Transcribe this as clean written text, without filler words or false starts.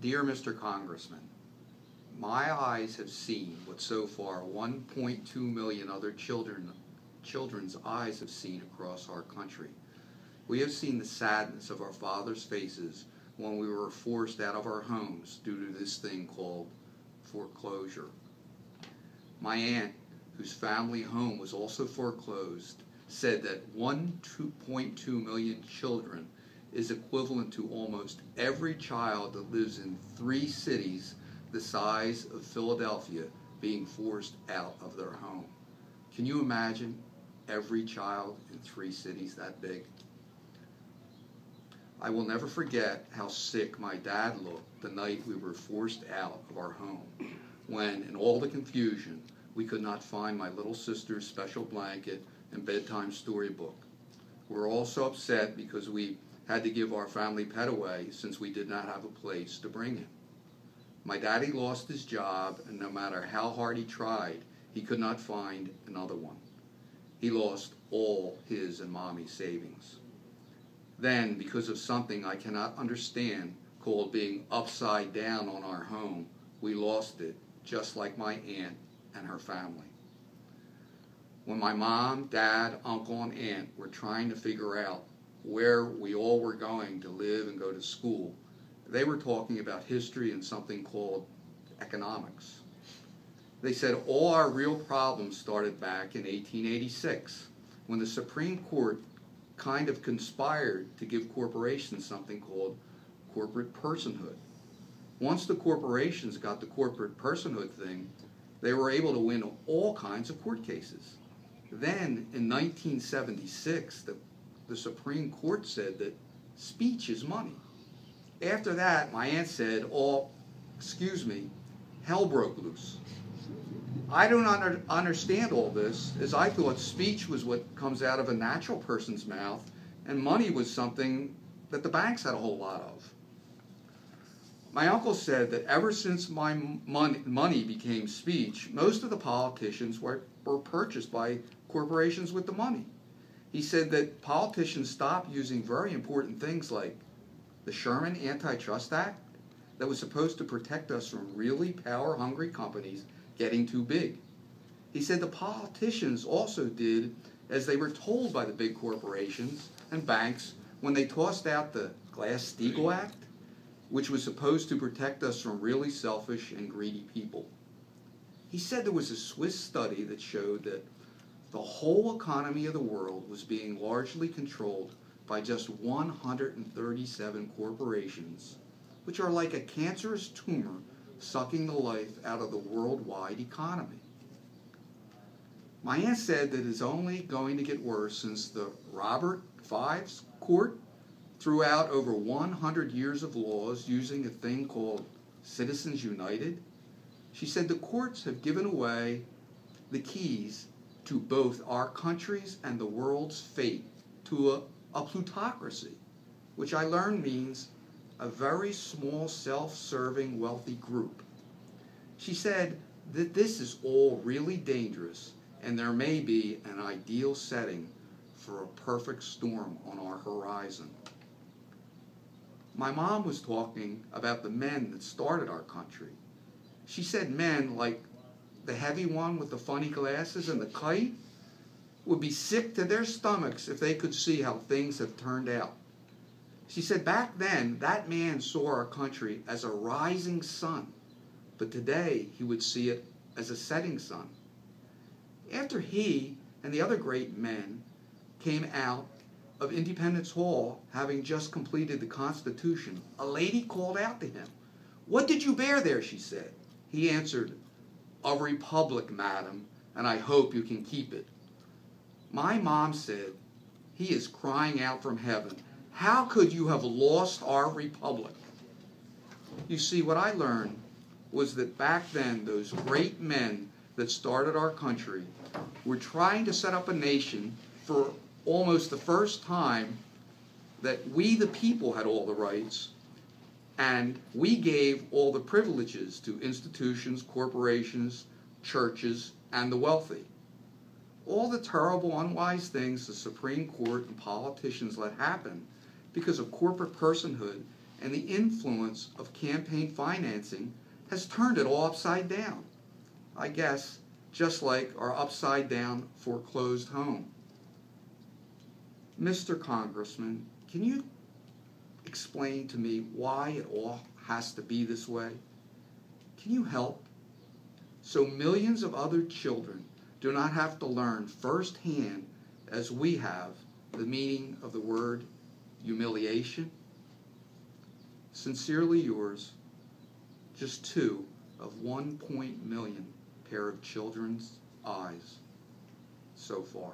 Dear Mr. Congressman, my eyes have seen what so far 1.2 million other children's eyes have seen across our country. We have seen the sadness of our fathers' faces when we were forced out of our homes due to this thing called foreclosure. My aunt, whose family home was also foreclosed, said that 1.2 million children is equivalent to almost every child that lives in 3 cities the size of Philadelphia being forced out of their home. Can you imagine every child in 3 cities that big? I will never forget how sick my dad looked the night we were forced out of our home, when, in all the confusion, we could not find my little sister's special blanket and bedtime storybook. We were also upset because we had to give our family pet away since we did not have a place to bring him. My daddy lost his job, and no matter how hard he tried, he could not find another one. He lost all his and Mommy's savings. Then, because of something I cannot understand called being upside down on our home, we lost it, just like my aunt and her family. When my mom, dad, uncle, and aunt were trying to figure out where we all were going to live and go to school, they were talking about history and something called economics. They said all our real problems started back in 1886, when the Supreme Court kind of conspired to give corporations something called corporate personhood. Once the corporations got the corporate personhood thing, they were able to win all kinds of court cases. Then, in 1976, the Supreme Court said that speech is money. After that, my aunt said, hell broke loose. I don't understand all this, as I thought speech was what comes out of a natural person's mouth, and money was something that the banks had a whole lot of. My uncle said that ever since my money became speech, most of the politicians were purchased by corporations with the money. He said that politicians stopped using very important things like the Sherman Antitrust Act that was supposed to protect us from really power-hungry companies getting too big. He said the politicians also did as they were told by the big corporations and banks when they tossed out the Glass-Steagall Act, which was supposed to protect us from really selfish and greedy people. He said there was a Swiss study that showed that the whole economy of the world was being largely controlled by just 137 corporations, which are like a cancerous tumor sucking the life out of the worldwide economy. My aunt said that it's only going to get worse since the Robert Fives Court threw out over 100 years of laws using a thing called Citizens United. She said the courts have given away the keys to both our country's and the world's fate to a plutocracy, which I learned means a very small, self-serving, wealthy group. She said that this is all really dangerous, and there may be an ideal setting for a perfect storm on our horizon. My mom was talking about the men that started our country. She said men like the heavy one with the funny glasses and the kite would be sick to their stomachs if they could see how things have turned out. She said back then, that man saw our country as a rising sun, but today he would see it as a setting sun. After he and the other great men came out of Independence Hall, having just completed the Constitution, a lady called out to him. "What did you bear there?" she said. He answered, "A republic, madam, and I hope you can keep it." My mom said, "He is crying out from heaven. How could you have lost our republic?" You see, what I learned was that back then, those great men that started our country were trying to set up a nation for almost the first time that we, the people, had all the rights, and we gave all the privileges to institutions, corporations, churches, and the wealthy. All the terrible, unwise things the Supreme Court and politicians let happen because of corporate personhood and the influence of campaign financing has turned it all upside down. I guess just like our upside down foreclosed home. Mr. Congressman, can you explain to me why it all has to be this way? Can you help? So millions of other children do not have to learn firsthand, as we have, the meaning of the word humiliation? Sincerely yours, just 2 of 1 million pair of children's eyes so far.